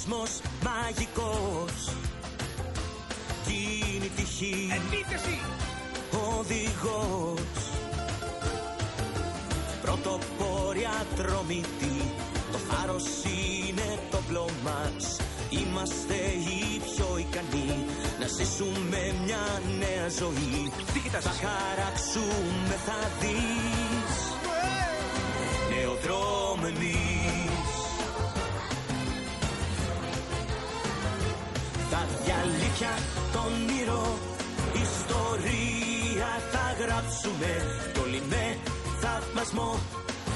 κόσμος μαγικός κι είναι η τυχή επίθεση οδηγός. Πρωτοπόρια τρομητή, το θάρρος είναι το όπλο μας. Είμαστε οι πιο ικανοί να ζήσουμε μια νέα ζωή. Θα χαράξουμε, θα δεις, νέο δρόμο εμείς. Τα διαλύθια, το όνειρο, ιστορία θα γράψουμε. Κι όλοι με θαυμασμό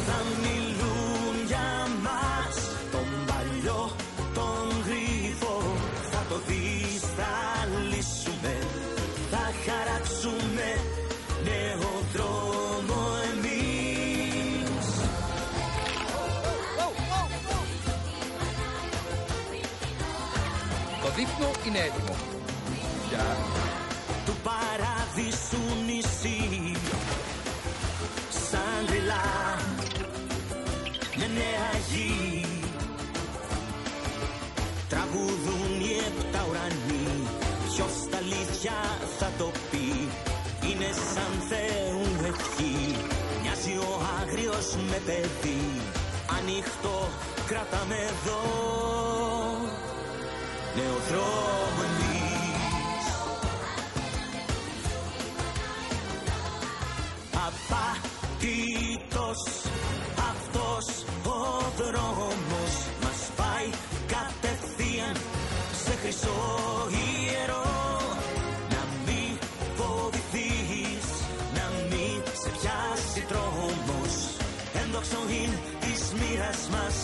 θα μιλούν για μας. Τον παλιό, τον γρίφο, θα το δεις, θα λύσουμε. Θα χαράξουμε νέο δρόμο εμείς. Το δείπνο είναι έτοιμο. Του παραδείσου νησί, σαν τριλά, με νέα γη. Τραγουδούν οι επτά ουρανοί, ποιος τα αλήθεια θα το πει. Είναι σαν Θεού ευχή, μοιάζει ο άγριος με παιδί. Ανοιχτό κράταμε εδώ, νέο δρόμο εμείς. Απάτητος αυτός ο δρόμος μας πάει κατευθείαν σε χρυσό ιερό. Να μην φοβηθείς, να μην σε πιάσει τρόμος. Ένδοξο είναι της μοίρας μας